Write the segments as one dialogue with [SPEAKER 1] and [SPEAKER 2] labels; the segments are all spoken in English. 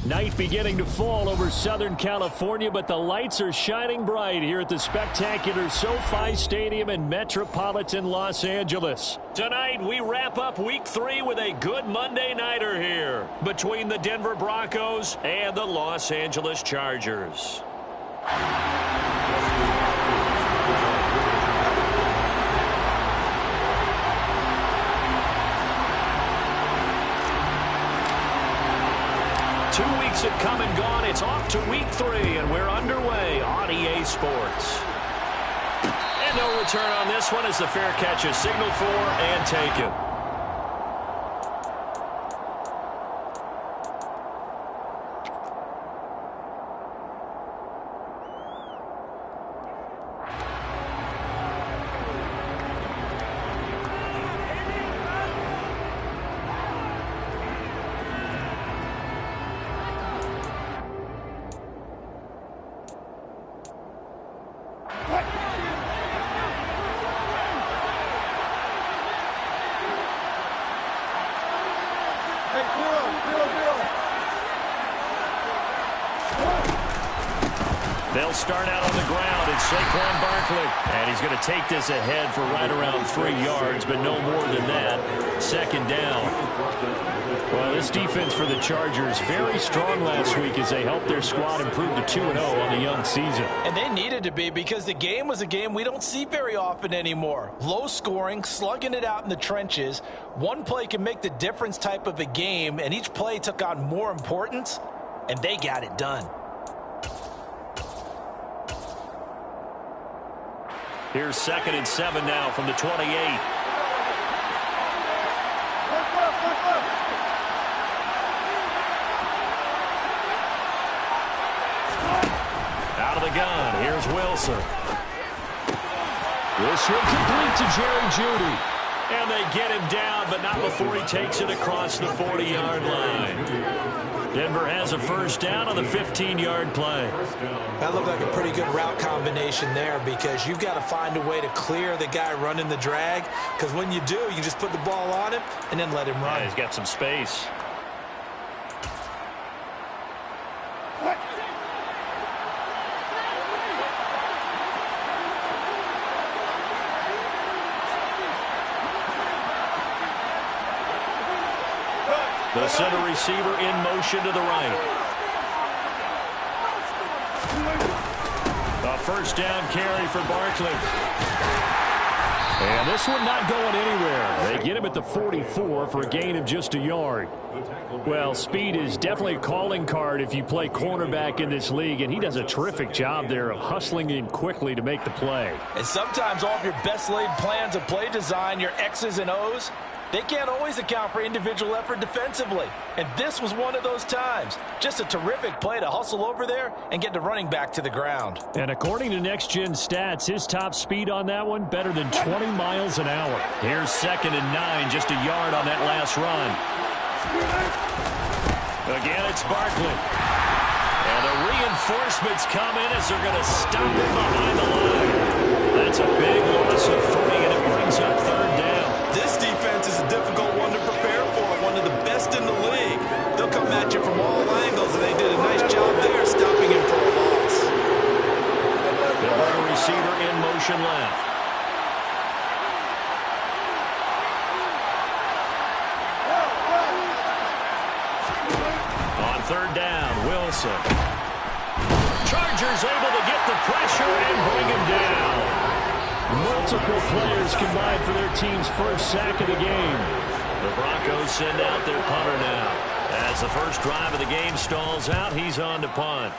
[SPEAKER 1] Night beginning to fall over Southern California, but the lights are shining bright here at the spectacular SoFi Stadium in metropolitan Los Angeles. Tonight, we wrap up Week 3 with a good Monday nighter here between the Denver Broncos and the Los Angeles Chargers. 2 weeks have come and gone. It's off to Week 3, and we're underway on EA Sports. And no return on this one as the fair catch is signaled for and taken. They'll start out on the ground. It's Saquon Barkley. And he's going to take this ahead for right around 3 yards, but no more than that. Second down. Well, this defense for the Chargers, very strong last week as they helped their squad improve to 2-0 on the young season.
[SPEAKER 2] And they needed to be, because the game was a game we don't see very often anymore. Low scoring, slugging it out in the trenches. One play can make the difference type of a game, and each play took on more importance, and they got it done.
[SPEAKER 1] Here's 2nd and 7 now from the 28. Out of the gun, here's Wilson. This will complete to Jerry Jeudy. And they get him down, but not before he takes it across the 40-yard line. Denver has a first down on the 15-yard play.
[SPEAKER 2] That looked like a pretty good route combination there, because you've got to find a way to clear the guy running the drag, because when you do, you just put the ball on him and then let him run.
[SPEAKER 1] Yeah, he's got some space. The center receiver in motion to the right. A first down carry for Barkley. And this one not going anywhere. They get him at the 44 for a gain of just a yard. Well, speed is definitely a calling card if you play cornerback in this league, and he does a terrific job there of hustling in quickly to make the play.
[SPEAKER 2] And sometimes all of your best laid plans of play design, your X's and O's, they can't always account for individual effort defensively. And this was one of those times. Just a terrific play to hustle over there and get the running back to the ground.
[SPEAKER 1] And according to Next Gen Stats, his top speed on that one, better than 20 miles an hour. Here's 2nd and 9, just a yard on that last run. Again, it's Barkley. And the reinforcements come in as they're going to stop him behind the line. That's a big loss of 3, and it brings up 3rd down.
[SPEAKER 2] This defense is a difficult one to prepare for, one of the best in the league. They'll come at you from all angles, and they did a nice job there stopping him for a loss.
[SPEAKER 1] They'll run a receiver in motion left. On 3rd down, Wilson. Chargers able to get the pressure and bring him down. Multiple players combined for their team's first sack of the game. The Broncos send out their punter now. As the first drive of the game stalls out, he's on to punt.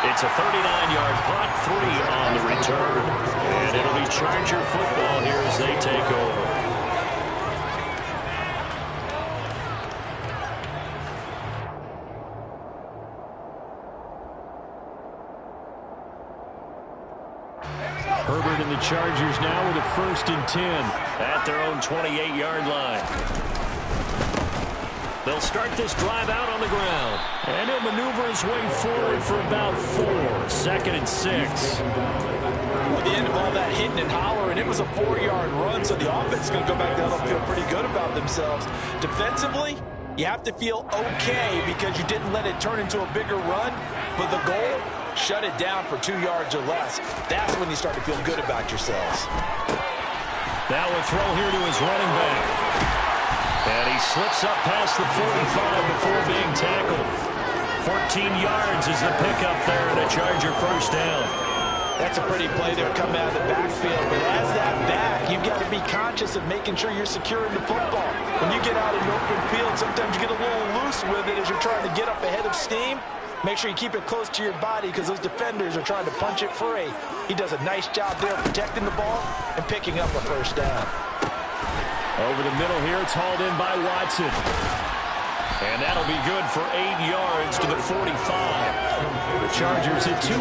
[SPEAKER 1] It's a 39-yard punt, 3 on the return. And it'll be Charger football here as they take over. Herbert and the Chargers now with a 1st and 10 at their own 28-yard line. They'll start this drive out on the ground. And he'll maneuver his way forward for about 4. 2nd and 6.
[SPEAKER 2] At the end of all that hitting and hollering, it was a 4-yard run, so the offense is going to go back down and feel pretty good about themselves. Defensively, you have to feel okay because you didn't let it turn into a bigger run, but the goal, shut it down for 2 yards or less. That's when you start to feel good about yourselves.
[SPEAKER 1] Now a throw here to his running back. And he slips up past the 45 before being tackled. 14 yards is the pickup there and a Charger first down.
[SPEAKER 2] That's a pretty play there coming out of the backfield. But as that back, you've got to be conscious of making sure you're securing the football. When you get out in open field, sometimes you get a little loose with it as you're trying to get up ahead of steam. Make sure you keep it close to your body because those defenders are trying to punch it free. He does a nice job there protecting the ball and picking up a first down.
[SPEAKER 1] Over the middle here, it's hauled in by Watson. And that'll be good for 8 yards to the 45. The Chargers at 2-0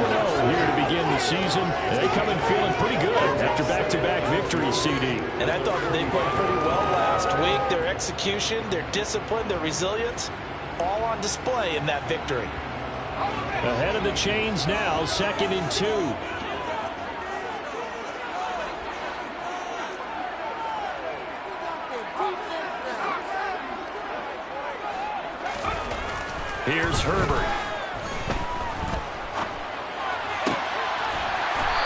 [SPEAKER 1] here to begin the season. They come in feeling pretty good after back-to-back victories, CD.
[SPEAKER 2] And I thought that they played pretty well last week. Their execution, their discipline, their resilience, all on display in that victory.
[SPEAKER 1] Ahead of the chains now, 2nd and 2. Here's Herbert.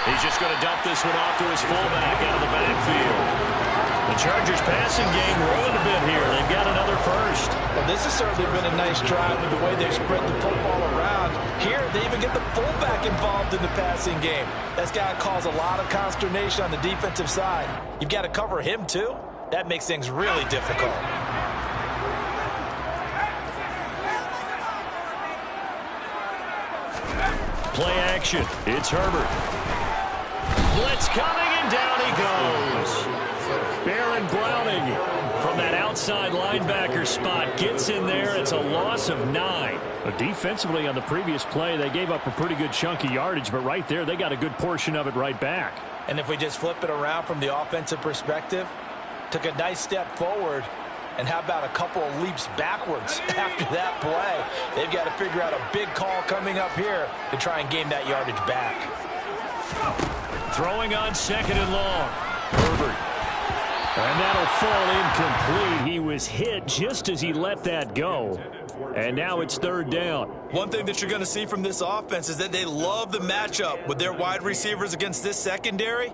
[SPEAKER 1] He's just going to dump this one off to his fullback out of the backfield. The Chargers passing game rolling a bit here. They've got another first.
[SPEAKER 2] Well, this has certainly been a nice drive with the way they've spread the football around. Here, they even get the fullback involved in the passing game. That's got to cause a lot of consternation on the defensive side. You've got to cover him, too. That makes things really difficult.
[SPEAKER 1] Play action. It's Herbert. Blitz coming, and down he goes. Baron Browning from that outside linebacker spot gets in there. It's a loss of 9. But defensively on the previous play, they gave up a pretty good chunk of yardage, but right there, they got a good portion of it right back.
[SPEAKER 2] And if we just flip it around from the offensive perspective, took a nice step forward, and how about a couple of leaps backwards after that play? They've got to figure out a big call coming up here to try and gain that yardage back.
[SPEAKER 1] Throwing on 2nd and long. Herbert. And that'll fall incomplete. He was hit just as he let that go. And now it's 3rd down.
[SPEAKER 2] One thing that you're going to see from this offense is that they love the matchup with their wide receivers against this secondary.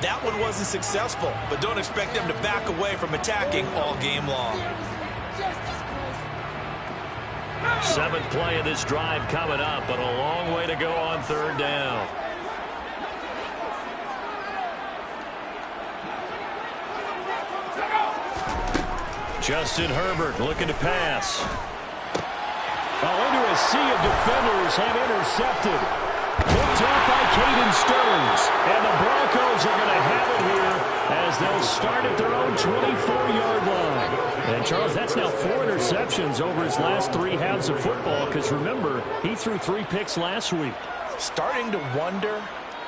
[SPEAKER 2] That one wasn't successful, but don't expect them to back away from attacking all game long.
[SPEAKER 1] 7th play of this drive coming up, but a long way to go on 3rd down. Justin Herbert looking to pass. Into a sea of defenders and intercepted. Picked off by Caden Stearns. And the Broncos are going to have it here as they'll start at their own 24-yard line. And, Charles, that's now 4 interceptions over his last 3 halves of football because, remember, he threw 3 picks last week.
[SPEAKER 2] Starting to wonder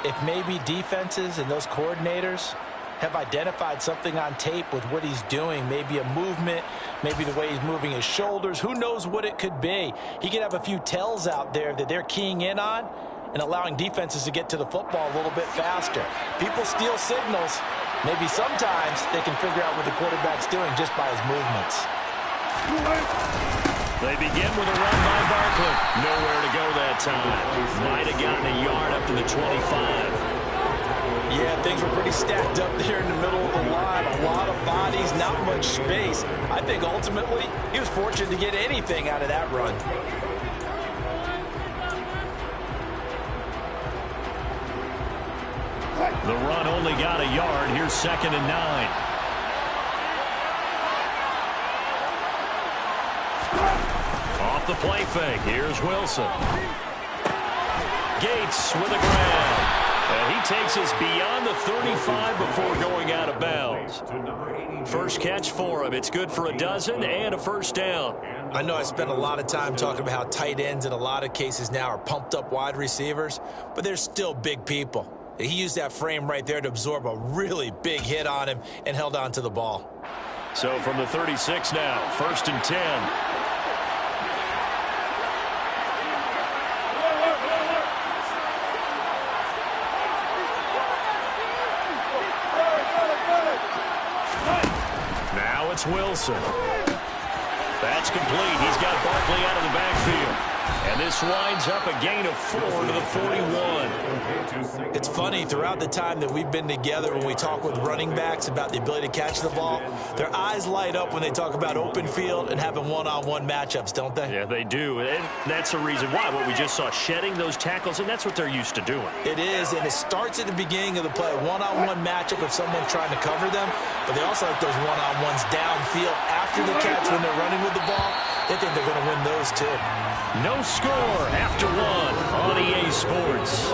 [SPEAKER 2] if maybe defenses and those coordinators have identified something on tape with what he's doing. Maybe a movement, maybe the way he's moving his shoulders. Who knows what it could be? He could have a few tells out there that they're keying in on and allowing defenses to get to the football a little bit faster. People steal signals. Maybe sometimes they can figure out what the quarterback's doing just by his movements.
[SPEAKER 1] They begin with a run by Barkley. Nowhere to go that time. Might have gotten a yard up to the 25.
[SPEAKER 2] Yeah, things were pretty stacked up there in the middle of the line. A lot of bodies, not much space. I think ultimately he was fortunate to get anything out of that run.
[SPEAKER 1] The run only got a yard. Here's 2nd and 9. Off the play fake. Here's Wilson. Gates with a grab. And he takes us beyond the 35 before going out of bounds. First catch for him. It's good for a dozen and a first down.
[SPEAKER 2] I know I spent a lot of time talking about how tight ends in a lot of cases now are pumped up wide receivers, but they're still big people. He used that frame right there to absorb a really big hit on him and held on to the ball.
[SPEAKER 1] So from the 36 now, 1st and 10. It's Wilson. That's complete. He's got Barkley out of the backfield. And this winds up a gain of 4 to the 41.
[SPEAKER 2] It's funny, throughout the time that we've been together, when we talk with running backs about the ability to catch the ball, their eyes light up when they talk about open field and having one-on-one matchups, don't they?
[SPEAKER 1] Yeah, they do. And that's the reason why. What we just saw, shedding those tackles, and that's what they're used to doing.
[SPEAKER 2] It is, and it starts at the beginning of the play. One-on-one matchup if someone's trying to cover them, but they also like those one-on-ones downfield after the catch when they're running with the ball. They think they're going to win those too.
[SPEAKER 1] No score after 1 on EA Sports.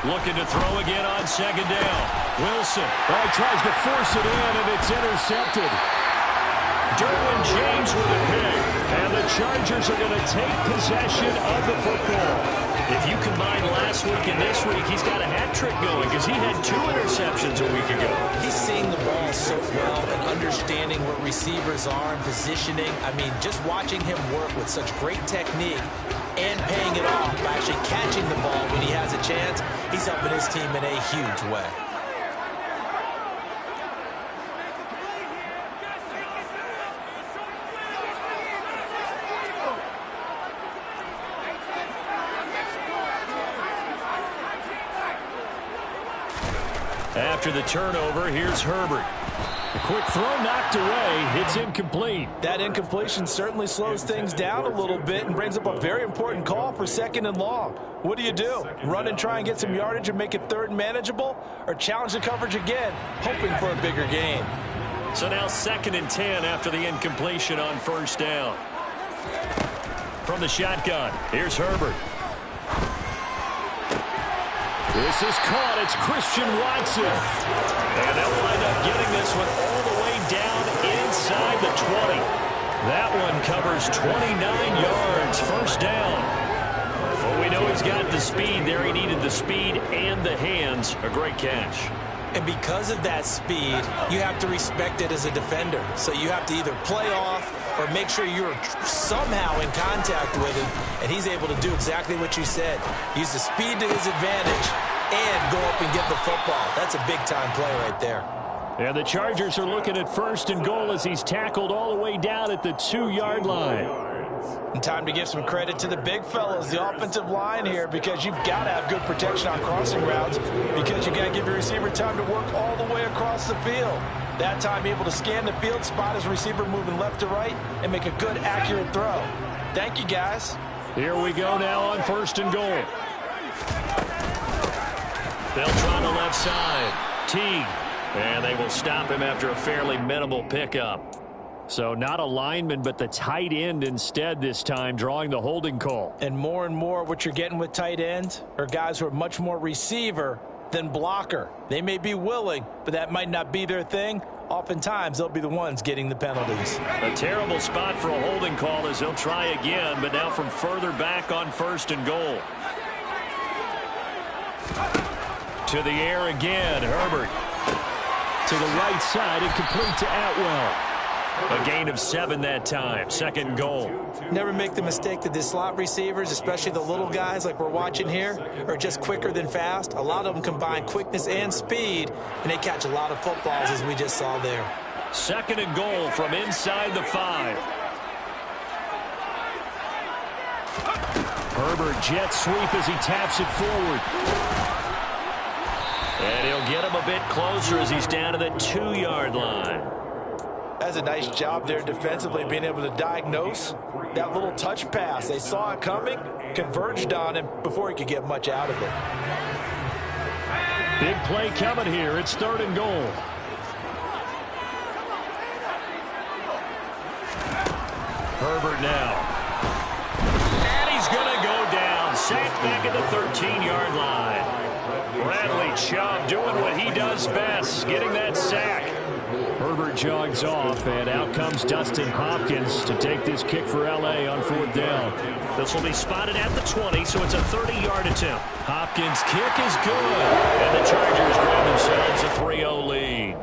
[SPEAKER 1] Looking to throw again on second down. Wilson. Oh, tries to force it in, and it's intercepted. Derwin James with a pick. And the Chargers are going to take possession of the football. If you combine last week and this week, he's got a hat trick going because he had 2 interceptions a week ago.
[SPEAKER 2] He's seeing the ball so well and understanding where receivers are and positioning. I mean, just watching him work with such great technique and paying it off by actually catching the ball when he has a chance, he's helping his team in a huge way.
[SPEAKER 1] After the turnover, here's Herbert. A quick throw knocked away. It's incomplete.
[SPEAKER 2] That incompletion certainly slows things down a little bit and brings up a very important call for 2nd and long. What do? Run and try and get some yardage and make it 3rd and manageable? Or challenge the coverage again, hoping for a bigger gain?
[SPEAKER 1] So now 2nd and 10 after the incompletion on 1st down. From the shotgun, here's Herbert. This is caught. It's Christian Watson. And they'll wind up getting this one all the way down inside the 20. That one covers 29 yards. 1st down. Well, we know he's got the speed there. He needed the speed and the hands. A great catch.
[SPEAKER 2] And because of that speed, you have to respect it as a defender. So you have to either play off or make sure you're somehow in contact with him, and he's able to do exactly what you said. Use the speed to his advantage and go up and get the football. That's a big-time play right there.
[SPEAKER 1] And the Chargers are looking at 1st and goal as he's tackled all the way down at the 2-yard line.
[SPEAKER 2] And time to give some credit to the big fellas, the offensive line here, because you've got to have good protection on crossing routes because you've got to give your receiver time to work all the way across the field. That time able to scan the field, spot his receiver moving left to right, and make a good, accurate throw. Thank you, guys.
[SPEAKER 1] Here we go now on 1st and goal. They'll try the left side. Teague. And they will stop him after a fairly minimal pickup. So not a lineman, but the tight end instead this time, drawing the holding call.
[SPEAKER 2] And more what you're getting with tight ends are guys who are much more receiver than blocker. They may be willing, but that might not be their thing. Oftentimes, they'll be the ones getting the penalties.
[SPEAKER 1] A terrible spot for a holding call as he'll try again, but now from further back on 1st and goal. To the air again, Herbert. To the right side, incomplete to Atwell. A gain of 7 that time. 2nd and goal.
[SPEAKER 2] Never make the mistake that the slot receivers, especially the little guys like we're watching here, are just quicker than fast. A lot of them combine quickness and speed, and they catch a lot of footballs, as we just saw there.
[SPEAKER 1] 2nd and goal from inside the 5. Herbert jet sweep as he taps it forward. And he'll get him a bit closer as he's down to the 2-yard line.
[SPEAKER 2] That's a nice job there defensively, being able to diagnose that little touch pass. They saw it coming, converged on him before he could get much out of it.
[SPEAKER 1] Big play coming here. It's 3rd and goal. Herbert now. And he's going to go down. 13-yard line. Bradley Chubb doing what he does best, getting that sack. Herbert jogs off, and out comes Dustin Hopkins to take this kick for L.A. on 4th down. This will be spotted at the 20, so it's a 30-yard attempt. Hopkins' kick is good, and the Chargers grab themselves a 3-0 lead.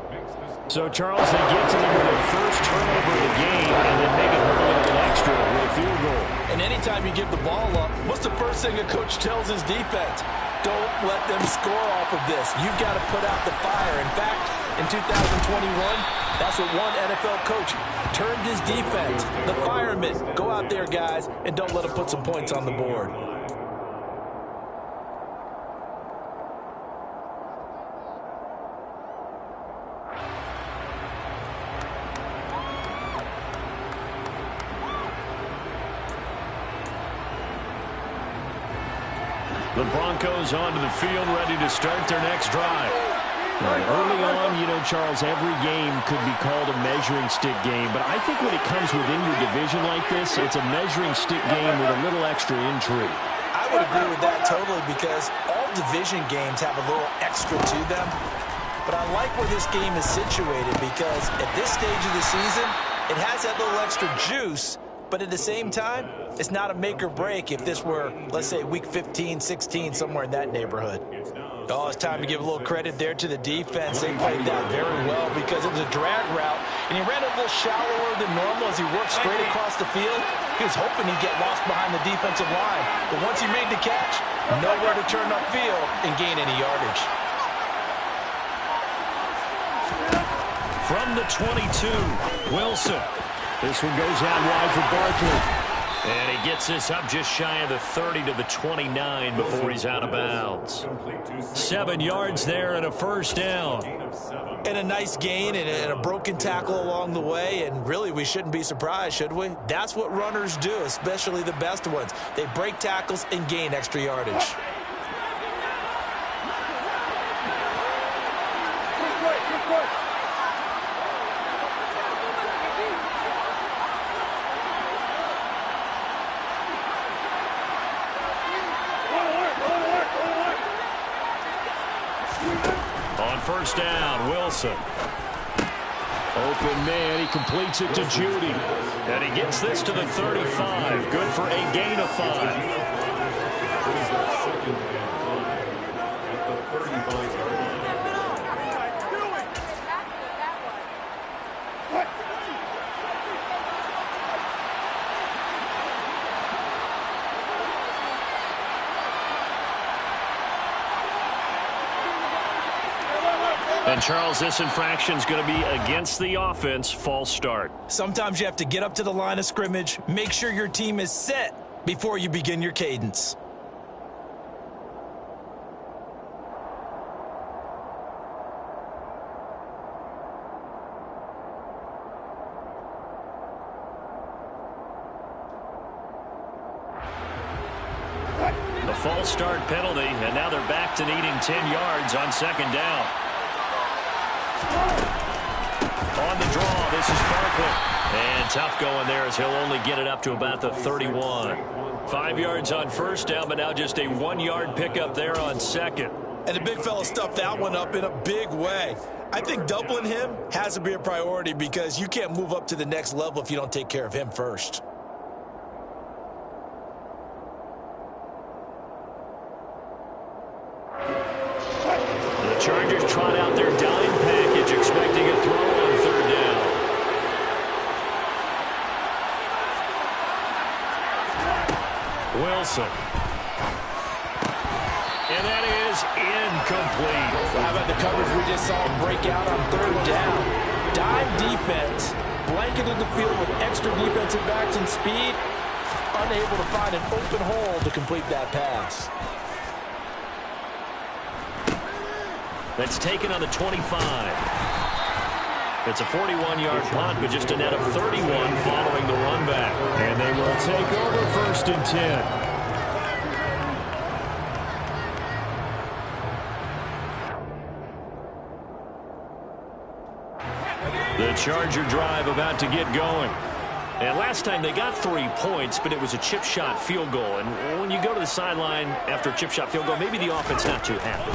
[SPEAKER 1] So, Charles, they get to them with their first turnover of the game and then make it a little bit extra with a field goal.
[SPEAKER 2] And anytime you give the ball up, what's the first thing a coach tells his defense? Don't let them score off of this. You've got to put out the fire. In fact, in 2021, that's what one NFL coach turned his defense. The firemen. Go out there, guys, and don't let them put some points on the board.
[SPEAKER 1] The Broncos onto the field, ready to start their next drive. Early on, you know, Charles, every game could be called a measuring stick game, but I think when it comes within your division like this, it's a measuring stick game with a little extra intrigue.
[SPEAKER 2] I would agree with that totally, because all division games have a little extra to them. But I like where this game is situated, because at this stage of the season, it has that little extra juice. But at the same time, it's not a make or break if this were, let's say, week 15, 16, somewhere in that neighborhood. Oh, it's time to give a little credit there to the defense. They played that very well because it was a drag route, and he ran a little shallower than normal as he worked straight across the field. He was hoping he'd get lost behind the defensive line. But once he made the catch, nowhere to turn upfield and gain any yardage.
[SPEAKER 1] From the 22, Wilson. This one goes out wide for Barkley. And he gets this up just shy of the 30 to the 29 before he's out of bounds. 7 yards there and a first down.
[SPEAKER 2] And a nice gain and a broken tackle along the way. And really, we shouldn't be surprised, should we? That's what runners do, especially the best ones. They break tackles and gain extra yardage.
[SPEAKER 1] First down, Wilson. Open man, he completes it to Judy. And he gets this to the 35. Good for a gain of 5. And, Charles, this infraction is going to be against the offense. False start.
[SPEAKER 2] Sometimes you have to get up to the line of scrimmage, make sure your team is set before you begin your cadence.
[SPEAKER 1] The false start penalty, and now they're back to needing 10 yards on second down. On the draw, this is Barkley. And tough going there as he'll only get it up to about the 31. 5 yards on first down, but now just a 1-yard pickup there on second.
[SPEAKER 2] And the big fella stuffed that one up in a big way. I think doubling him has to be a priority because you can't move up to the next level if you don't take care of him first.
[SPEAKER 1] The Chargers trot out their dime package, expecting a throw on third down. Wilson. And that is incomplete.
[SPEAKER 2] How about the coverage we just saw him break out on third down? Dime defense, blanketed the field with extra defensive backs and speed, unable to find an open hole to complete that pass.
[SPEAKER 1] That's taken on the 25. It's a 41-yard punt, but just a net of 31 following the run back. And they will take over first and 10. The Charger drive about to get going. And last time they got 3 points, but it was a chip shot field goal. And when you go to the sideline after a chip shot field goal, maybe the offense not too happy.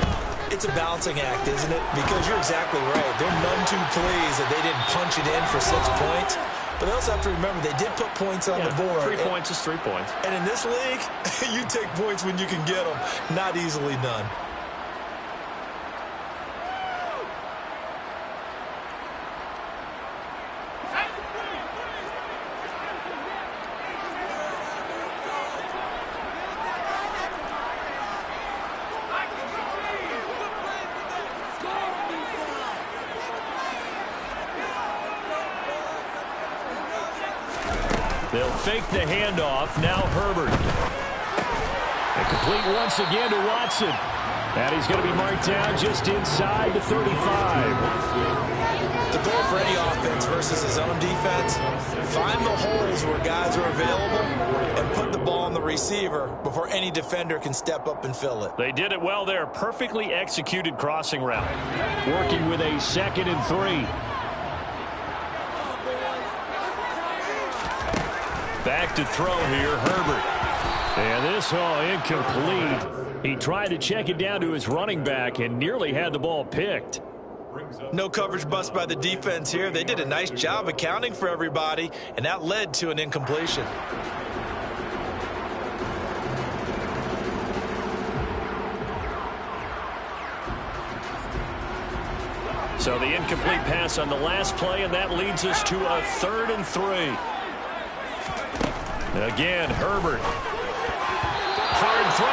[SPEAKER 2] It's a balancing act, isn't it? Because you're exactly right. They're none too pleased that they didn't punch it in for 6 points. But they also have to remember they did put points on the board.
[SPEAKER 1] 3 points is 3 points.
[SPEAKER 2] And in this league, you take points when you can get them. Not easily done.
[SPEAKER 1] They'll fake the handoff. Now Herbert. And complete once again to Watson. And he's going to be marked down just inside the 35.
[SPEAKER 2] The goal for any offense versus his own defense, find the holes where guys are available and put the ball on the receiver before any defender can step up and fill it.
[SPEAKER 1] They did it well there. Perfectly executed crossing route. Working with a 2nd and 3. Back to throw here, Herbert. And this incomplete. He tried to check it down to his running back and nearly had the ball picked.
[SPEAKER 2] No coverage bust by the defense here. They did a nice job accounting for everybody, and that led to an incompletion.
[SPEAKER 1] So the incomplete pass on the last play, and that leads us to a 3rd and 3. Again, Herbert. Hard throw,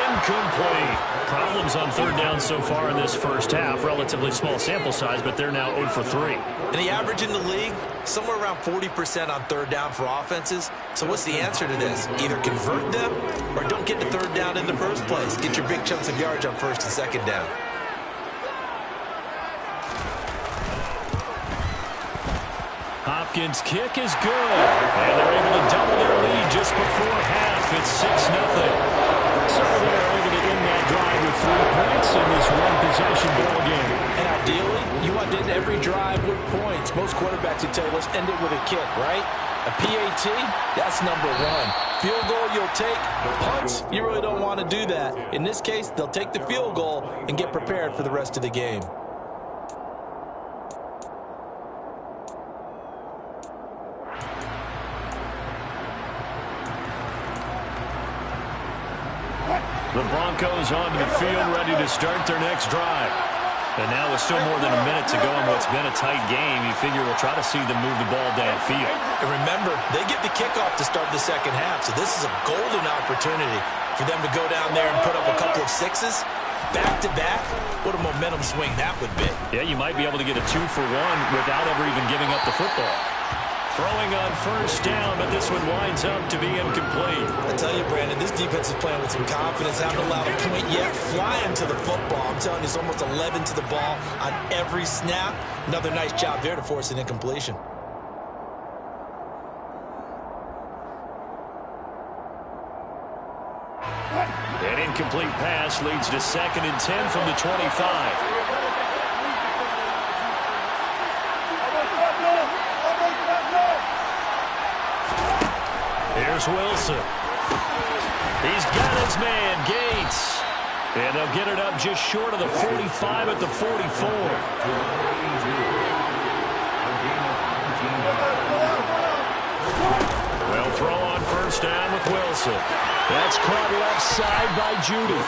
[SPEAKER 1] incomplete. Problems on 3rd down so far in this first half. Relatively small sample size, but they're now 0 for 3.
[SPEAKER 2] And the average in the league, somewhere around 40% on 3rd down for offenses. So what's the answer to this? Either convert them or don't get to 3rd down in the first place. Get your big chunks of yards on 1st and 2nd down.
[SPEAKER 1] Hopkins' kick is good. And they're able to double their lead just before half. It's 6-0. So they're able to end that drive with 3 points in this one-possession ball game.
[SPEAKER 2] And ideally, you want to end every drive with points. Most quarterbacks would tell you, let's end it with a kick, right? A PAT, that's number 1. Field goal you'll take. Punts, you really don't want to do that. In this case, they'll take the field goal and get prepared for the rest of the game.
[SPEAKER 1] The Broncos onto the field, ready to start their next drive. And now with still more than a minute to go in what's been a tight game, you figure we'll try to see them move the ball downfield.
[SPEAKER 2] And remember, they get the kickoff to start the second half, so this is a golden opportunity for them to go down there and put up a couple of 6s. Back-to-back, what a momentum swing that would be.
[SPEAKER 1] Yeah, you might be able to get a 2 for 1 without ever even giving up the football. Throwing on 1st down, but this one winds up to be incomplete.
[SPEAKER 2] I tell you, Brandon, this defense is playing with some confidence. Haven't allowed a point yet. Flying to the football. I'm telling you, it's almost 11 to the ball on every snap. Another nice job there to force an incompletion.
[SPEAKER 1] An incomplete pass leads to 2nd and 10 from the 25. Here's Wilson. He's got his man, Gates. And they'll get it up just short of the 45 at the 44. Well, throw on 1st down with Wilson. That's caught left side by Judy.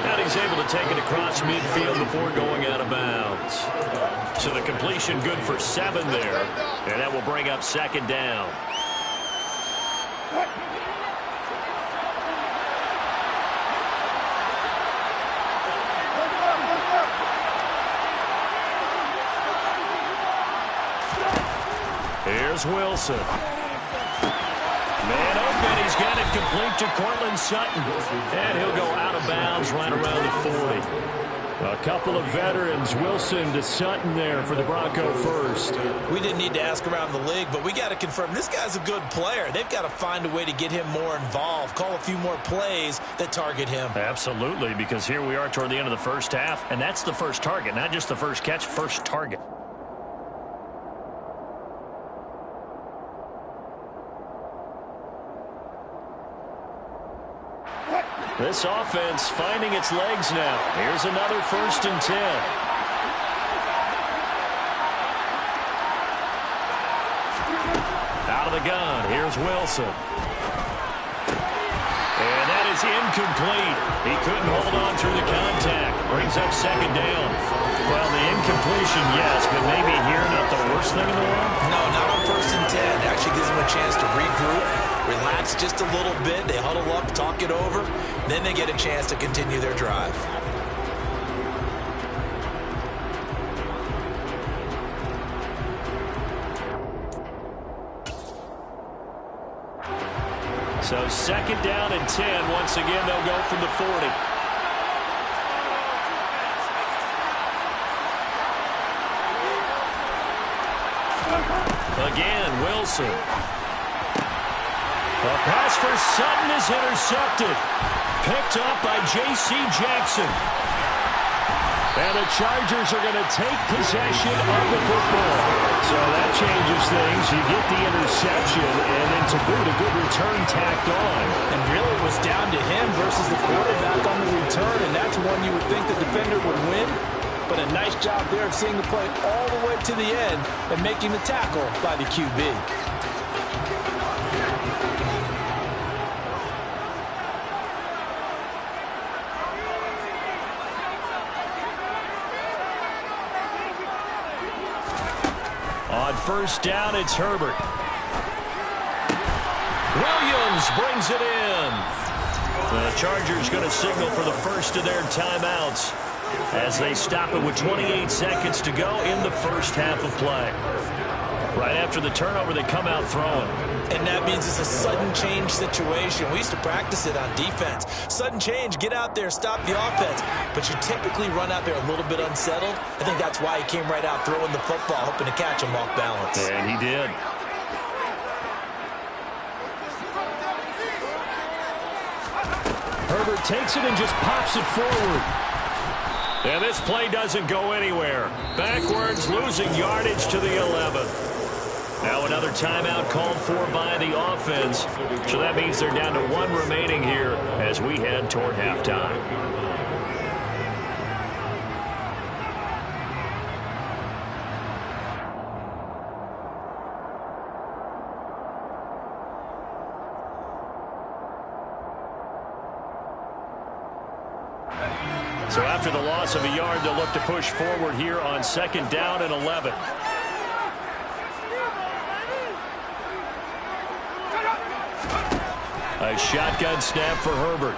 [SPEAKER 1] And he's able to take it across midfield before going out of bounds. So the completion good for 7 there. And that will bring up 2nd down. Here's Wilson. Man open, he's got it complete to Cortland Sutton. And he'll go out of bounds right around the 40. A couple of veterans, Wilson to Sutton there for the Bronco first.
[SPEAKER 2] We didn't need to ask around the league, but we got to confirm this guy's a good player. They've got to find a way to get him more involved, call a few more plays that target him.
[SPEAKER 1] Absolutely, because here we are toward the end of the first half, and that's the first target, not just the first catch, first target. This offense finding its legs now. Here's another 1st and 10. Out of the gun, here's Wilson. And that is incomplete. He couldn't hold on through the contact. Brings up 2nd down. Well, the incompletion, yes, but maybe here not the worst thing in the world?
[SPEAKER 2] No, not on 1st and 10. Actually gives them a chance to regroup, relax just a little bit. They huddle up, talk it over. Then they get a chance to continue their drive.
[SPEAKER 1] So 2nd down and 10. Once again, they'll go from the 40. Again, Wilson. The pass for Sutton is intercepted. Picked up by J.C. Jackson. And the Chargers are going to take possession of the football. So that changes things. You get the interception, and then to boot, a good return tacked on.
[SPEAKER 2] And really it was down to him versus the quarterback on the return, and that's one you would think the defender would win. But a nice job there of seeing the play all the way to the end and making the tackle by the QB.
[SPEAKER 1] On 1st down, it's Herbert. Williams brings it in. The Chargers going to signal for the first of their timeouts as they stop it with 28 seconds to go in the 1st half of play. Right after the turnover, they come out throwing.
[SPEAKER 2] And that means it's a sudden change situation. We used to practice it on defense. Sudden change, get out there, stop the offense. But you typically run out there a little bit unsettled. I think that's why he came right out throwing the football, hoping to catch him off balance.
[SPEAKER 1] And he did. Herbert takes it and just pops it forward. And this play doesn't go anywhere. Backwards, losing yardage to the 11. Now another timeout called for by the offense. So that means they're down to 1 remaining here as we head toward halftime. So after the loss of a yard, they'll look to push forward here on 2nd down and 11. A shotgun snap for Herbert.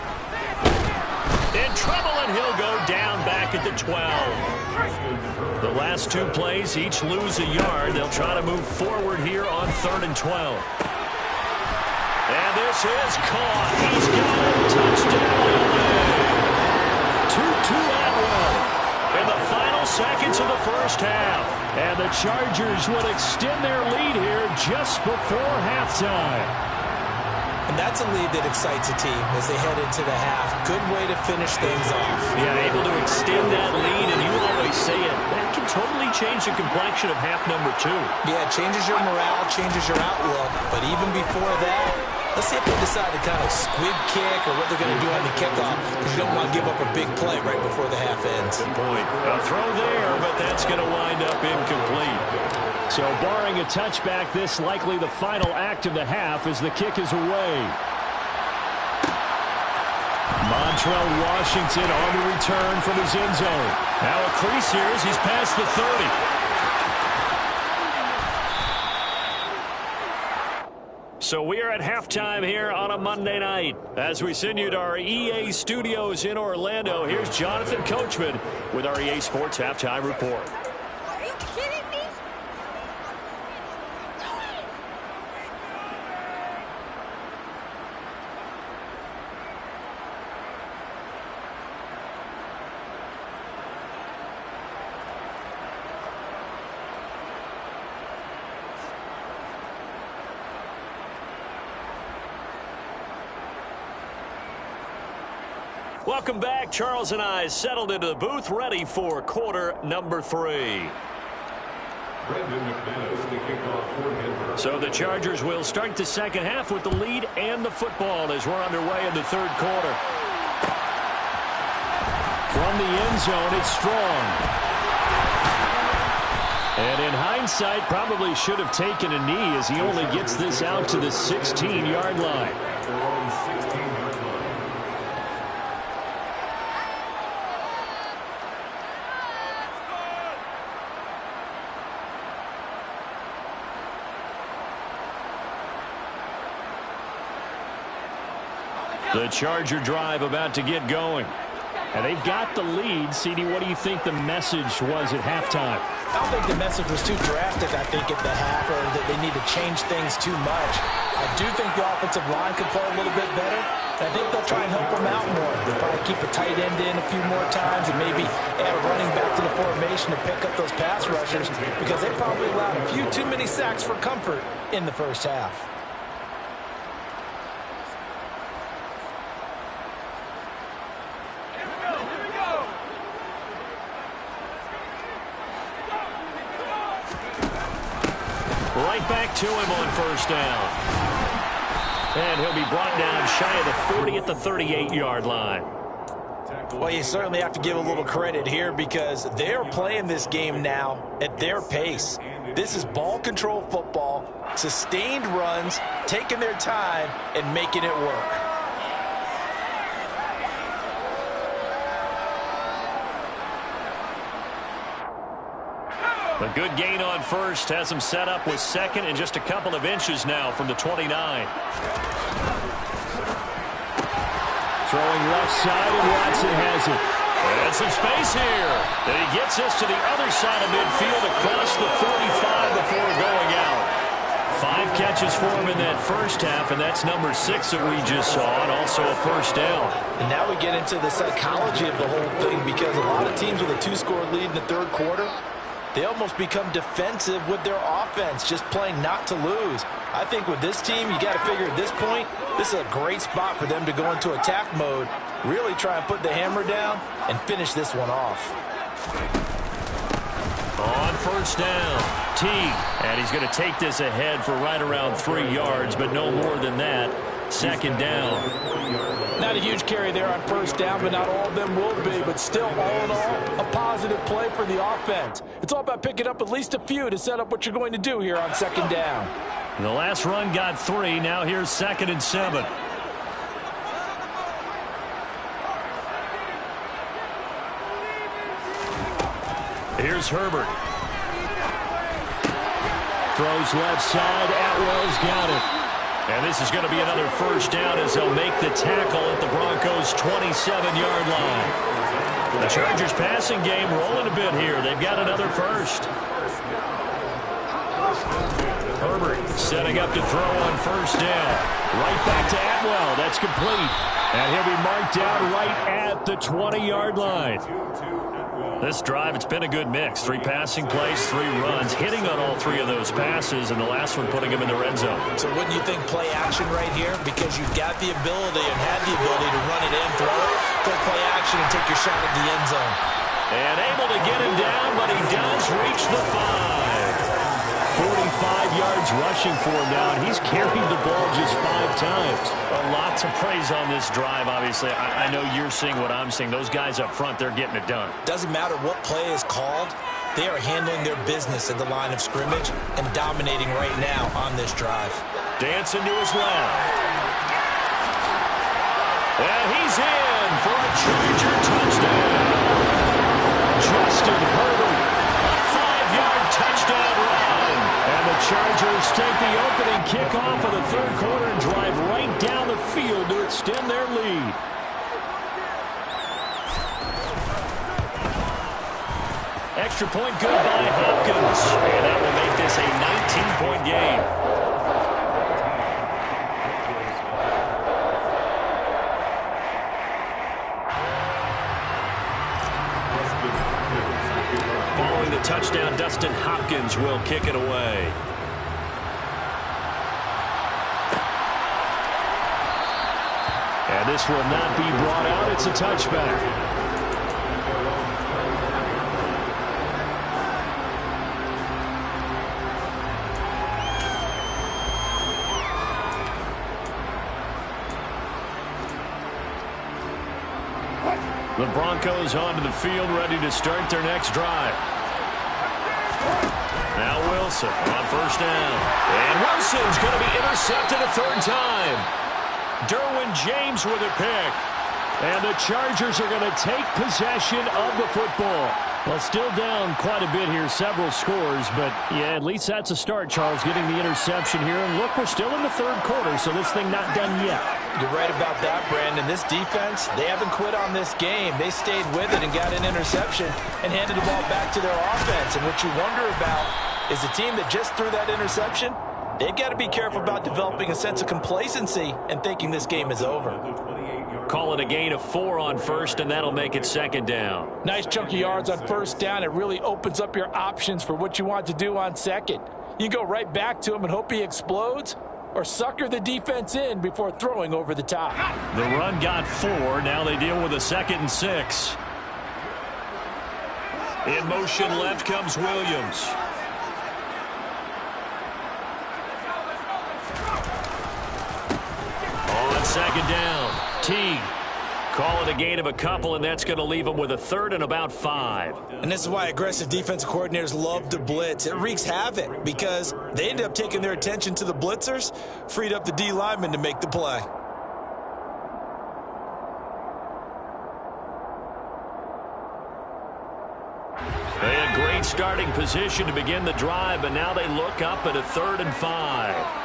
[SPEAKER 1] In trouble, and he'll go down back at the 12. The last 2 plays, each lose a yard. They'll try to move forward here on 3rd and 12. And this is caught. He's got a touchdown. 2-2 Atwell in the final seconds of the 1st half. And the Chargers will extend their lead here just before halftime.
[SPEAKER 2] And that's a lead that excites a team as they head into the half. Good way to finish things off.
[SPEAKER 1] Yeah, able to extend that lead, and you always say it, that can totally change the complexion of half number 2.
[SPEAKER 2] Yeah, it changes your morale, changes your outlook. But even before that, let's see if they decide to kind of squib kick or what they're going to do on the kickoff, because you don't want to give up a big play right before the half ends.
[SPEAKER 1] Good point. A throw there, but that's going to wind up incomplete. So barring a touchback, this likely the final act of the half as the kick is away. Montrell Washington on the return from his end zone. Now a crease here as he's past the 30. So we are at halftime here on a Monday night. As we send you to our EA studios in Orlando, here's Jonathan Coachman with our EA Sports Halftime Report.
[SPEAKER 3] Are you kidding me?
[SPEAKER 1] Welcome back. Charles and I settled into the booth, ready for quarter number 3. So the Chargers will start the second half with the lead and the football as we're underway in the 3rd quarter. in the end zone. It's Strong. And in hindsight, probably should have taken a knee as he only gets this out to the 16-yard line. The Charger drive about to get going. And they've got the lead. CD, what do you think the message was at halftime?
[SPEAKER 2] I don't think the message was too drastic, I think, at the half, or that they need to change things too much. I do think the offensive line could play a little bit better. I think they'll try and help them out more. They'll probably keep a tight end in a few more times and maybe add a running back to the formation to pick up those pass rushers, because they probably allowed a few too many sacks for comfort in the first half.
[SPEAKER 1] Right back to him on first down. And he'll be brought down shy of the 40 at the 38-yard line.
[SPEAKER 2] Well, you certainly have to give a little credit here because they're playing this game now at their pace. This is ball control football, sustained runs, taking their time, and making it work.
[SPEAKER 1] A good gain on first has him set up with second and just a couple of inches now from the 29. Throwing left side, and Watson has it. And some space here. And he gets us to the other side of midfield across the 45 before going out. 5 catches for him in that first half, and that's number 6 that we just saw, and also a first down.
[SPEAKER 2] And now we get into the psychology of the whole thing, because a lot of teams with a 2-score lead in the third quarter, they almost become defensive with their offense, just playing not to lose. I think with this team, you got to figure at this point, this is a great spot for them to go into attack mode, really try and put the hammer down and finish this one off.
[SPEAKER 1] On first down, Teague, and he's going to take this ahead for right around 3 yards, but no more than that. Second down.
[SPEAKER 2] Not a huge carry there on first down, but not all of them will be. But still, all in all, a positive play for the offense. It's all about picking up at least a few to set up what you're going to do here on second down.
[SPEAKER 1] The last run got 3. Now here's 2nd and 7. Here's Herbert. Throws left side. Atwell's got it. And this is going to be another first down as they'll make the tackle at the Broncos' 27-yard line. The Chargers passing game rolling a bit here. They've got another first. Herbert setting up to throw on first down. Right back to Atwell. That's complete. And he'll be marked down right at the 20-yard line. This drive, it's been a good mix. 3 passing plays, 3 runs, hitting on all 3 of those passes, and the last one putting him in the red zone.
[SPEAKER 2] So wouldn't you think play action right here? Because you've got the ability and had the ability to run it in, throw it, go play action, and take your shot at the end zone.
[SPEAKER 1] And able to get him down, but he does reach the 5. 45 yards rushing for him now, and he's carried the ball just 5 times. A lot to praise on this drive, obviously. I know you're seeing what I'm seeing. Those guys up front, they're getting it done.
[SPEAKER 2] Doesn't matter what play is called. They are handling their business at the line of scrimmage and dominating right now on this drive.
[SPEAKER 1] Dancing to his left. And he's in for a Charger touchdown. Justin Herbert, a 5-yard touchdown run. And the Chargers take the opening kickoff of the third quarter and drive right down the field to extend their lead. Extra point good by Hopkins. And that will make this a 19-point game. Following the touchdown, Dustin Hopkins will kick it away. And this will not be brought out. It's a touchback. The Broncos onto the field, ready to start their next drive. Now Wilson on first down. And Wilson's going to be intercepted a third time. Derwin James with a pick. And the Chargers are going to take possession of the football. Well, still down quite a bit here, several scores. But, yeah, at least that's a start, Charles, getting the interception here. And, look, we're still in the third quarter, so this thing not done yet.
[SPEAKER 2] You're right about that, Brandon. This defense, they haven't quit on this game. They stayed with it and got an interception and handed the ball back to their offense. And what you wonder about is the team that just threw that interception, they've got to be careful about developing a sense of complacency and thinking this game is over.
[SPEAKER 1] Call it a gain of 4 on first, and that'll make it second down.
[SPEAKER 2] Nice chunk of yards on first down. It really opens up your options for what you want to do on second. You can go right back to him and hope he explodes, or sucker the defense in before throwing over the top.
[SPEAKER 1] The run got 4. Now they deal with a 2nd and 6. In motion left comes Williams. On second down, Teague. Call it a gain of a couple, and that's going to leave them with a 3rd and about 5.
[SPEAKER 2] And this is why aggressive defensive coordinators love to blitz. It wreaks havoc because they end up taking their attention to the blitzers, freed up the D lineman to make the play.
[SPEAKER 1] They had great starting position to begin the drive, but now they look up at a 3rd and 5.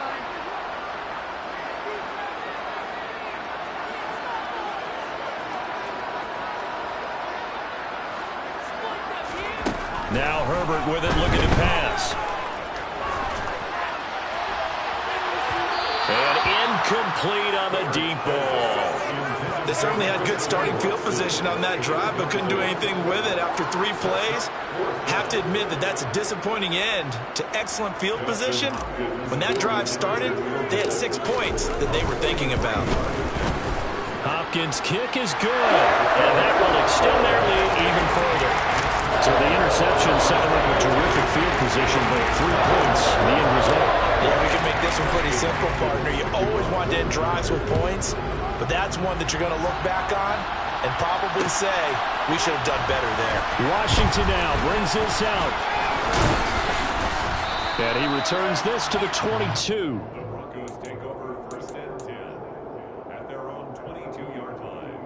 [SPEAKER 1] Now Herbert with it, looking to pass. And incomplete on the deep ball.
[SPEAKER 2] They certainly had good starting field position on that drive, but couldn't do anything with it after 3 plays. Have to admit that that's a disappointing end to excellent field position. When that drive started, they had 6 points that they were thinking about.
[SPEAKER 1] Hopkins' kick is good, and that will extend their lead even further. So the interception set them up a terrific field position, but 3 points, the end result.
[SPEAKER 2] Yeah, we can make this one pretty simple, partner. You always want to end drives with points, but that's one that you're going to look back on and probably say, we should have done better there.
[SPEAKER 1] Washington now brings this out. And he returns this to the 22.
[SPEAKER 4] The Broncos take over 1st and 10 at their own 22-yard line.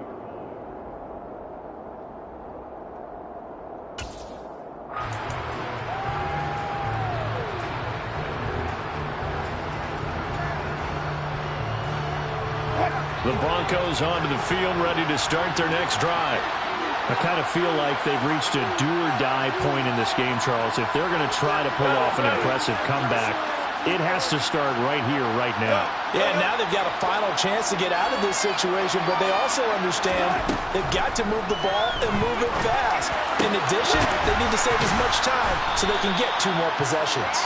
[SPEAKER 1] The Broncos onto the field, ready to start their next drive. I kind of feel like they've reached a do-or-die point in this game, Charles. If they're going to try to pull off an impressive comeback, it has to start right here, right now.
[SPEAKER 2] Yeah, now they've got a final chance to get out of this situation, but they also understand they've got to move the ball and move it fast. In addition, they need to save as much time so they can get 2 more possessions.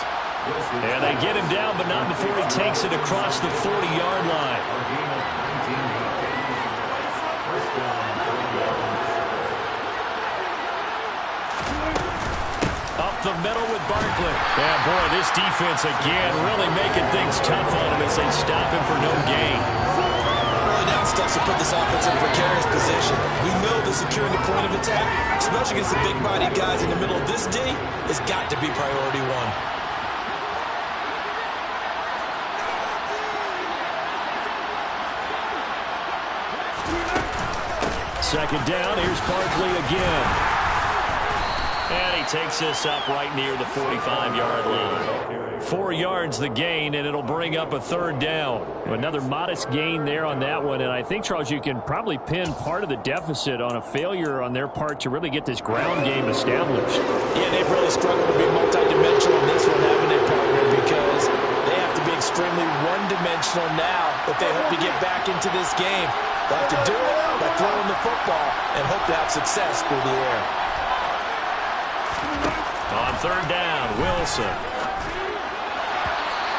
[SPEAKER 1] And they get him down, but not before he takes it across the 40-yard line. Up the middle with Barkley. Yeah, boy, this defense again really making things tough on him as they stop him for no gain.
[SPEAKER 2] Early down stuff to put this offense in a precarious position. We know that securing the point of attack, especially against the big-bodied guys in the middle of this D, has got to be priority 1.
[SPEAKER 1] Second down, here's Barkley again. And he takes this up right near the 45-yard line. 4 yards the gain, and it'll bring up a 3rd down. Another modest gain there on that one, and I think, Charles, you can probably pin part of the deficit on a failure on their part to really get this ground game established.
[SPEAKER 2] Yeah, they've really struggled to be multidimensional in this one, haven't they, partner, because they have to be extremely one-dimensional now if they hope to get back into this game. They'll have to do it by throwing the football and hope to have success through the air.
[SPEAKER 1] On 3rd down, Wilson.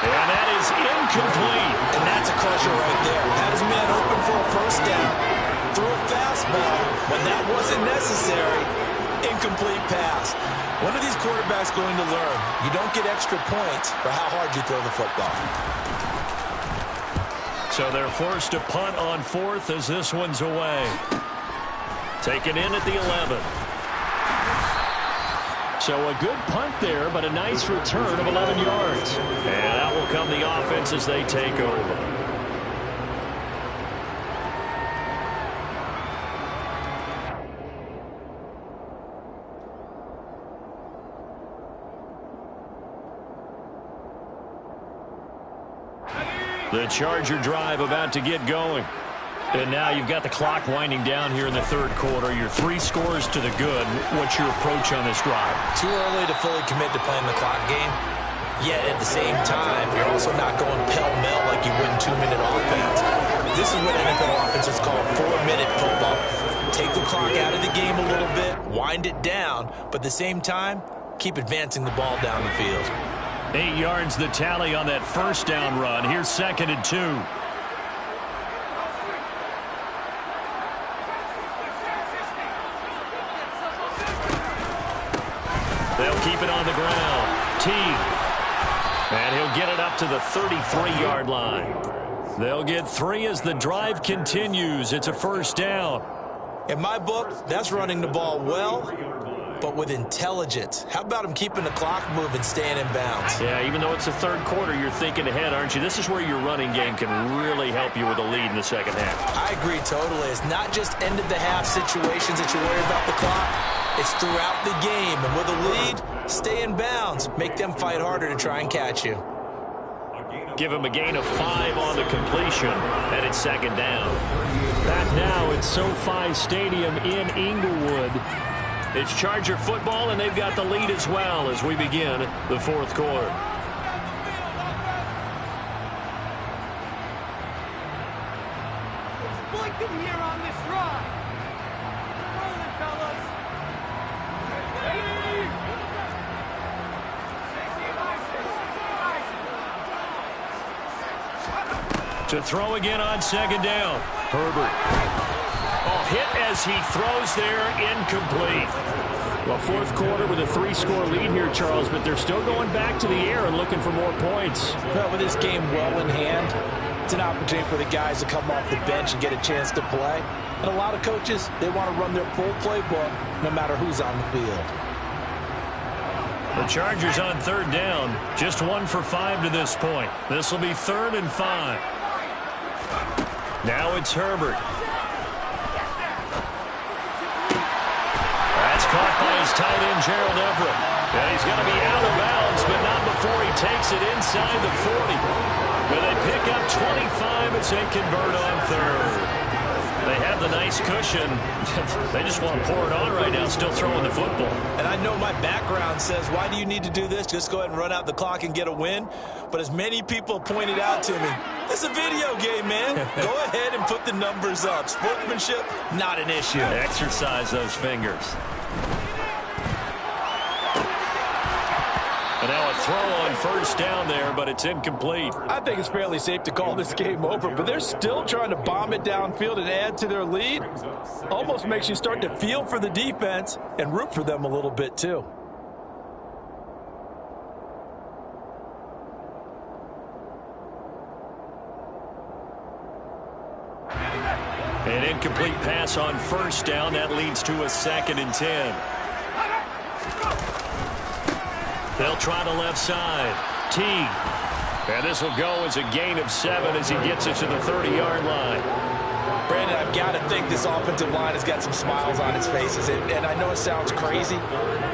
[SPEAKER 1] And that is incomplete.
[SPEAKER 2] And that's a crusher right there. Had his man open for a 1st down. Threw a fastball, but that wasn't necessary. Incomplete pass. When are these quarterbacks going to learn? You don't get extra points for how hard you throw the football.
[SPEAKER 1] So they're forced to punt on 4th as this one's away. Taken in at the 11. So a good punt there, but a nice return of 11 yards. And out will come the offense as they take over. The Charger drive about to get going. And now you've got the clock winding down here in the third quarter. You're 3 scores to the good. What's your approach on this drive?
[SPEAKER 2] Too early to fully commit to playing the clock game. Yet at the same time, you're also not going pell-mell like you would in 2-minute offense. This is what NFL offenses call 4-minute football. Take the clock out of the game a little bit, wind it down, but at the same time, keep advancing the ball down the field.
[SPEAKER 1] 8 yards the tally on that first down run. Here's 2nd and 2. They'll keep it on the ground. Teague. And he'll get it up to the 33-yard line. They'll get 3 as the drive continues. It's a first down.
[SPEAKER 2] In my book, that's running the ball well, but with intelligence. How about him keeping the clock moving, staying in bounds?
[SPEAKER 1] Yeah, even though it's the third quarter, you're thinking ahead, aren't you? This is where your running game can really help you with a lead in the second half.
[SPEAKER 2] I agree totally. It's not just end-of-the-half situations that you worry about the clock. It's throughout the game. And with a lead, stay in bounds. Make them fight harder to try and catch you.
[SPEAKER 1] Give him a gain of 5 on the completion, and it's second down. Back now at SoFi Stadium in Inglewood. It's Charger football, and they've got the lead as well as we begin the fourth quarter.
[SPEAKER 3] Exploited here on this run. Rolling, fellas.
[SPEAKER 1] To throw again on second down. Herbert. Oh, hit as he throws there, incomplete. Well, fourth quarter with a 3-score lead here, Charles, but they're still going back to the air and looking for more points.
[SPEAKER 2] Well, with this game well in hand, it's an opportunity for the guys to come off the bench and get a chance to play. And a lot of coaches, they want to run their full playbook no matter who's on the field.
[SPEAKER 1] The Chargers on third down, just 1 for 5 to this point. This will be 3rd and 5. Now it's Herbert. That's caught by his tight end, Gerald Everett. And he's going to be out of bounds, but not before he takes it inside the 40. But they pick up 25 as they convert on third. They have the nice cushion. They just want to pour it on right now, still throwing the football.
[SPEAKER 2] And I know my background says, why do you need to do this? Just go ahead and run out the clock and get a win. But as many people pointed out to me, it's a video game, man. Go ahead and put the numbers up. Sportsmanship, not an issue.
[SPEAKER 1] Exercise those fingers. And now a throw on first down there, but it's incomplete.
[SPEAKER 2] I think it's fairly safe to call this game over, but they're still trying to bomb it downfield and add to their lead. Almost makes you start to feel for the defense and root for them a little bit, too.
[SPEAKER 1] An incomplete pass on first down. That leads to a 2nd and 10. They'll try the left side. Teague. And this will go as a gain of 7 as he gets it to the 30-yard line.
[SPEAKER 2] Brandon, I've got to think this offensive line has got some smiles on its faces. And I know it sounds crazy,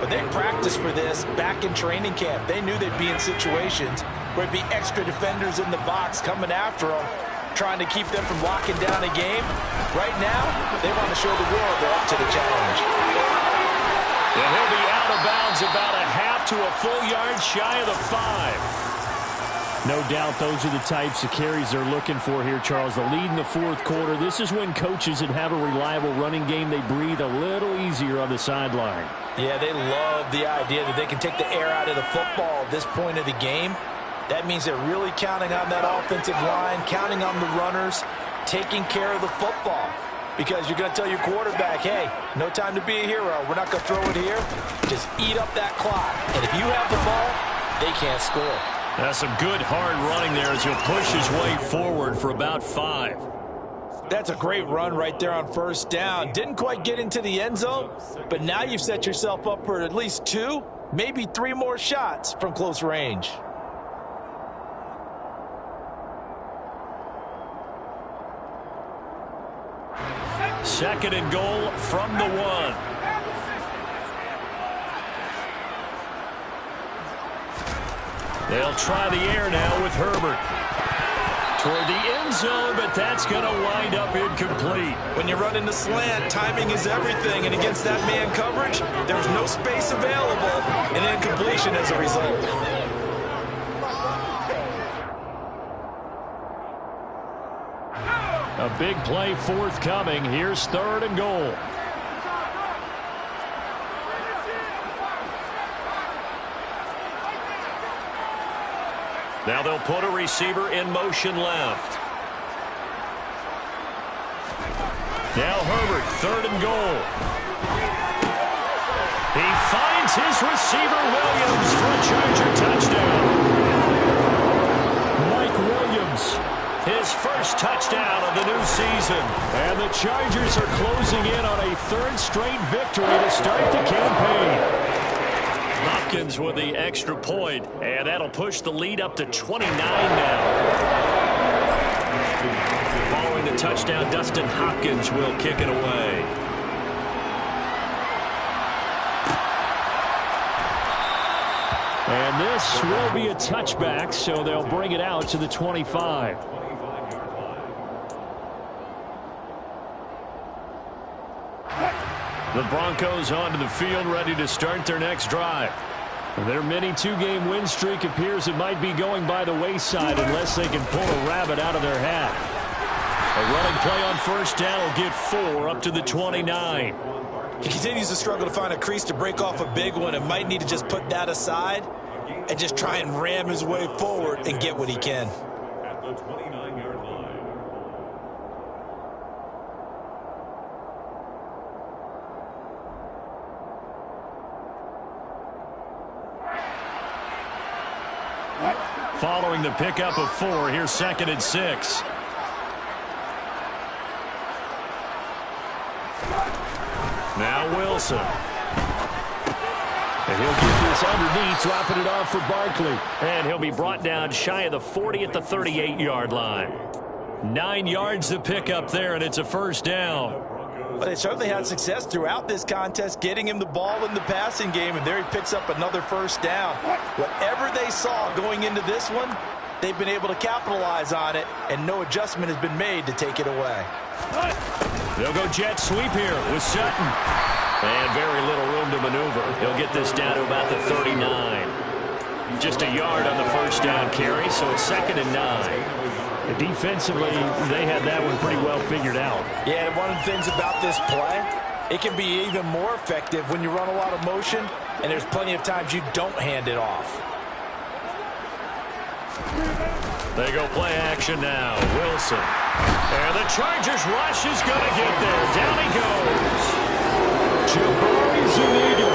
[SPEAKER 2] but they practiced for this back in training camp. They knew they'd be in situations where it'd be extra defenders in the box coming after them, trying to keep them from locking down a game. Right now, they want to show the world they're up to the challenge.
[SPEAKER 1] And he'll be out of bounds about a half to a full yard shy of the 5. No doubt those are the types of carries they're looking for here, Charles. The lead in the fourth quarter. This is when coaches that have a reliable running game, they breathe a little easier on the sideline.
[SPEAKER 2] Yeah, they love the idea that they can take the air out of the football at this point of the game. That means they're really counting on that offensive line, counting on the runners, taking care of the football. Because you're going to tell your quarterback, hey, no time to be a hero. We're not going to throw it here. Just eat up that clock. And if you have the ball, they can't score.
[SPEAKER 1] That's some good hard running there as he'll push his way forward for about 5.
[SPEAKER 2] That's a great run right there on first down. Didn't quite get into the end zone, but now you've set yourself up for at least 2, maybe 3 more shots from close range.
[SPEAKER 1] Second and goal from the 1. They'll try the air now with Herbert. Toward the end zone, but that's going to wind up incomplete.
[SPEAKER 2] When you run in the slant, timing is everything, and against that man coverage, there's no space available, and incompletion as a result.
[SPEAKER 1] A big play forthcoming. Here's third and goal. Now they'll put a receiver in motion left. Now Herbert, third and goal. He finds his receiver Williams for a Charger touchdown. Mike Williams, his first touchdown of the new season. And the Chargers are closing in on a third straight victory to start the campaign. Hopkins with the extra point, and that'll push the lead up to 29 now. Following the touchdown, Dustin Hopkins will kick it away. And this will be a touchback, so they'll bring it out to the 25. The Broncos onto the field, ready to start their next drive. Their mini 2-game win streak appears it might be going by the wayside unless they can pull a rabbit out of their hat. A running play on first down will get 4 up to the 29.
[SPEAKER 2] He continues to struggle to find a crease to break off a big one and might need to just put that aside and just try and ram his way forward and get what he can.
[SPEAKER 4] At the 29-yard line.
[SPEAKER 1] Following the pickup of 4, here's second and 6. Now Wilson. And he'll get this underneath, dropping it off for Barkley. And he'll be brought down shy of the 40 at the 38-yard line. 9 yards to pick up there, and it's a first down.
[SPEAKER 2] But they certainly had success throughout this contest, getting him the ball in the passing game, and there he picks up another first down. Whatever they saw going into this one, they've been able to capitalize on it, and no adjustment has been made to take it away.
[SPEAKER 1] They'll go jet sweep here with Sutton. And very little room to maneuver. He'll get this down to about the 39. Just a yard on the first down carry, so it's second and 9. Defensively, they had that one pretty well figured out.
[SPEAKER 2] Yeah, and one of the things about this play, it can be even more effective when you run a lot of motion, and there's plenty of times you don't hand it off.
[SPEAKER 1] They go play action now. Wilson. And the Chargers rush is going to get there. Down he goes. Jabari Zuniga.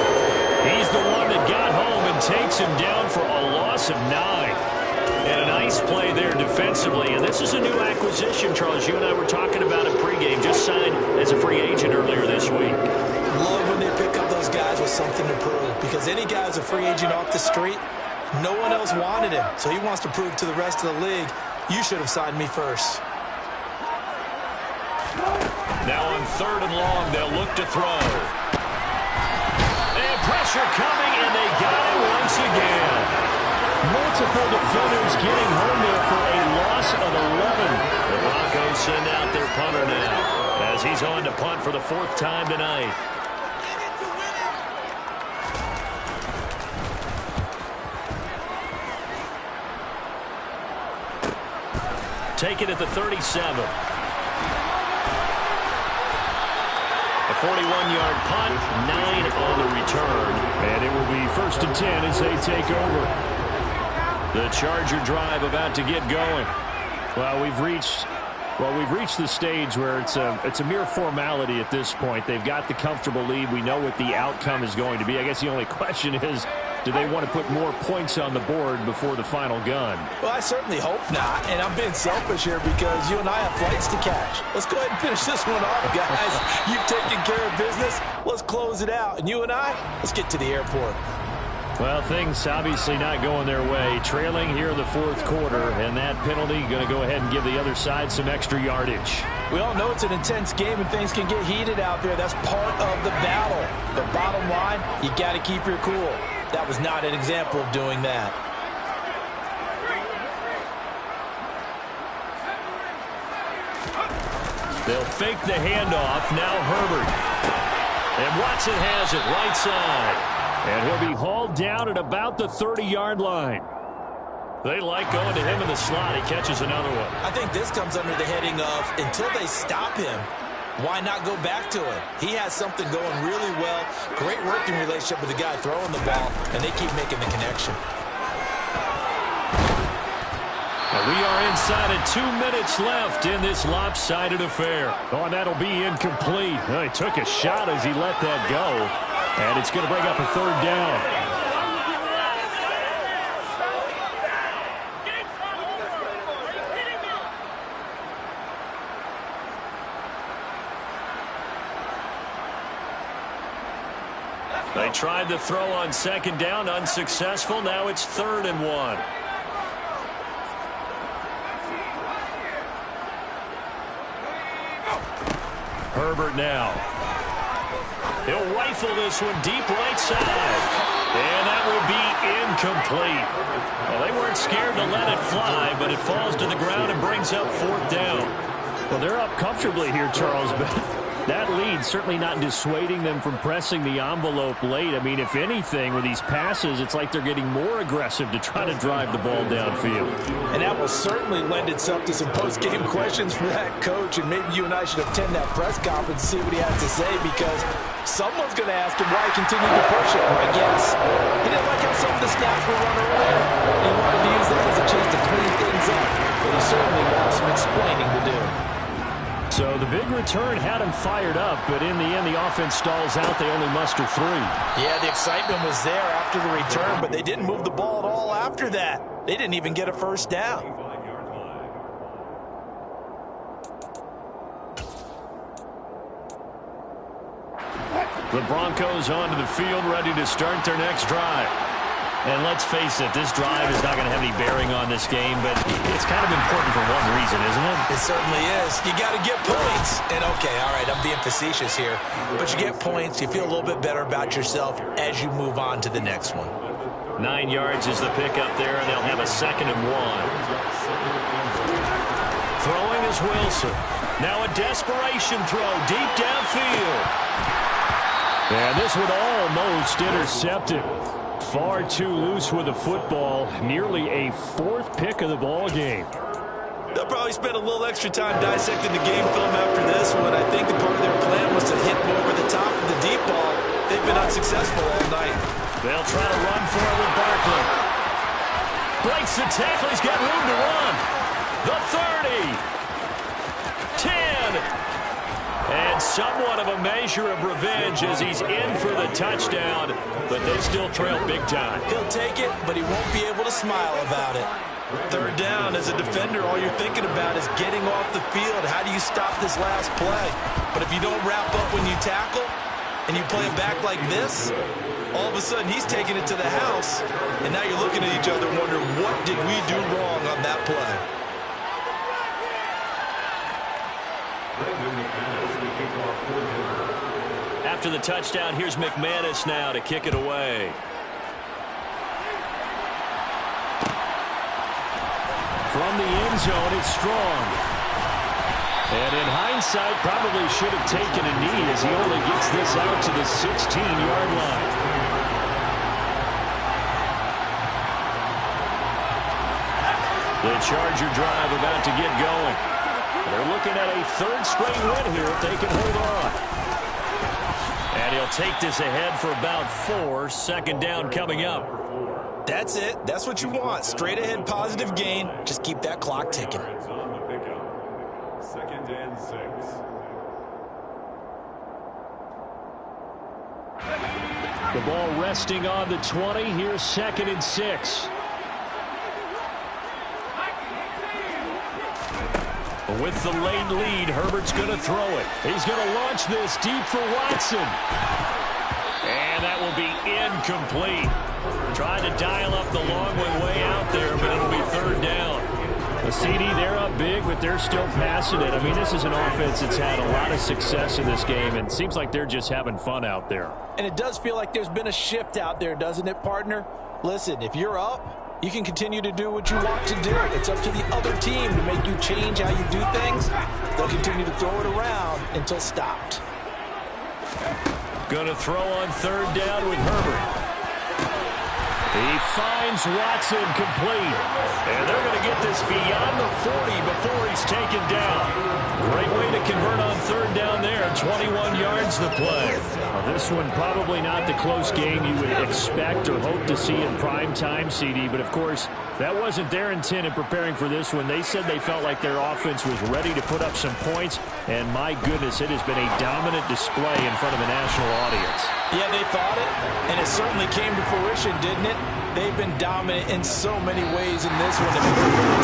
[SPEAKER 1] He's the one that got home and takes him down for a loss of 9. And a nice play there defensively. And this is a new acquisition, Charles. You and I were talking about it pregame. Just signed as a free agent earlier this week.
[SPEAKER 2] Love when they pick up those guys with something to prove. Because any guy's a free agent off the street, no one else wanted him. So he wants to prove to the rest of the league, you should have signed me first.
[SPEAKER 1] Now on third and long, they'll look to throw. And pressure coming, and they got it once again. Multiple defenders getting home there for a loss of 11. The Broncos send out their punter now as he's on to punt for the 4th time tonight. Take it at the 37. A 41-yard punt, 9 on the return. And it will be 1st and 10 as they take over. The Charger drive about to get going. Well, we've reached the stage where it's a mere formality at this point. They've got the comfortable lead. We know what the outcome is going to be. I guess the only question is, Do they want to put more points on the board before the final gun?
[SPEAKER 2] Well, I certainly hope not, and I'm being selfish here because you and I have flights to catch. Let's go ahead and finish this one off, guys. You've taken care of business. Let's close it out. And you and I, let's get to the airport.
[SPEAKER 1] Well, things obviously not going their way. Trailing here in the fourth quarter, and that penalty going to go ahead and give the other side some extra yardage.
[SPEAKER 2] We all know it's an intense game and things can get heated out there. That's part of the battle. But bottom line, you got to keep your cool. That was not an example of doing that.
[SPEAKER 1] They'll fake the handoff. Now Herbert. And Watson has it right side. And he'll be hauled down at about the 30-yard line. They like going to him in the slot. He catches another one.
[SPEAKER 2] I think this comes under the heading of until they stop him, why not go back to it? He has something going really well. Great working relationship with the guy throwing the ball, and they keep making the connection.
[SPEAKER 1] And we are inside of 2 minutes left in this lopsided affair. Oh, and that'll be incomplete. Well, he took a shot as he let that go. And it's going to bring up a third down. They tried to throw on second down, unsuccessful. Now it's 3rd and 1. Herbert now. He'll rifle this one deep right side. And that will be incomplete. Well, they weren't scared to let it fly, but it falls to the ground and brings up 4th down. Well, they're up comfortably here, Charles, but that lead certainly not dissuading them from pressing the envelope late. I mean, if anything, with these passes, it's like they're getting more aggressive to try to drive the ball downfield.
[SPEAKER 2] And that will certainly lend itself to some post-game questions for that coach, and maybe you and I should attend that press conference and see what he has to say, because someone's going to ask him why he continued to push it. I guess he didn't like how some of the snaps were run earlier. He wanted to use that as a chance to clean things up, but he certainly wants some explaining to do.
[SPEAKER 1] So the big return had him fired up, but in the end, the offense stalls out. They only muster 3.
[SPEAKER 2] Yeah, the excitement was there after the return, but they didn't move the ball at all after that. They didn't even get a first down.
[SPEAKER 1] The Broncos onto the field, ready to start their next drive. And let's face it, this drive is not going to have any bearing on this game, but it's kind of important for one reason, isn't it?
[SPEAKER 2] It certainly is. You got to get points. And, okay, all right, I'm being facetious here. But you get points, you feel a little bit better about yourself as you move on to the next one.
[SPEAKER 1] 9 yards is the pickup there, and they'll have a 2nd and 1. Throwing is Wilson. Now a desperation throw deep downfield. And this would almost intercept it. Far too loose with the football. Nearly a 4th pick of the ball game.
[SPEAKER 2] They'll probably spend a little extra time dissecting the game film after this one. I think the part of their plan was to hit him over the top of the deep ball. They've been unsuccessful all night.
[SPEAKER 1] They'll try to run for it with Barkley. Breaks the tackle. He's got room to run. The 30. 10. And somewhat of a measure of revenge as he's in for the touchdown, but they still trail big time.
[SPEAKER 2] He'll take it, but he won't be able to smile about it. 3rd down, as a defender, all you're thinking about is getting off the field. How do you stop this last play? But if you don't wrap up when you tackle and you play it back like this, all of a sudden he's taking it to the house, and now you're looking at each other wondering, what did we do wrong on that play?
[SPEAKER 1] After the touchdown, here's McManus now to kick it away. From the end zone, it's Strong. And in hindsight, probably should have taken a knee as he only gets this out to the 16-yard line. The Charger drive about to get going. They're looking at a 3rd straight win here if they can hold on. And he'll take this ahead for about 4. 2nd down coming up.
[SPEAKER 2] That's it. That's what you want. Straight ahead positive gain. Just keep that clock ticking.
[SPEAKER 4] 2nd and 6.
[SPEAKER 1] The ball resting on the 20. Here's 2nd and 6. With the late lead, Herbert's going to throw it. He's going to launch this deep for Watson. And that will be incomplete. Trying to dial up the long one way out there, but it'll be 3rd down. The CD, they're up big, but they're still passing it. I mean, this is an offense that's had a lot of success in this game, and it seems like they're just having fun out there.
[SPEAKER 2] And it does feel like there's been a shift out there, doesn't it, partner? Listen, if you're up, you can continue to do what you want to do. It's up to the other team to make you change how you do things. They'll continue to throw it around until stopped.
[SPEAKER 1] Going to throw on 3rd down with Herbert. He finds Watson complete. And they're going to get this beyond the 40 before he's taken down. Great way to convert on 3rd down there. 21 yards the play. Now, this one probably not the close game you would expect or hope to see in prime time, CD. But, of course, that wasn't their intent in preparing for this one. They said they felt like their offense was ready to put up some points. And, my goodness, it has been a dominant display in front of a national audience.
[SPEAKER 2] Yeah, they thought it, and it certainly came to fruition, didn't it? They've been dominant in so many ways in this one.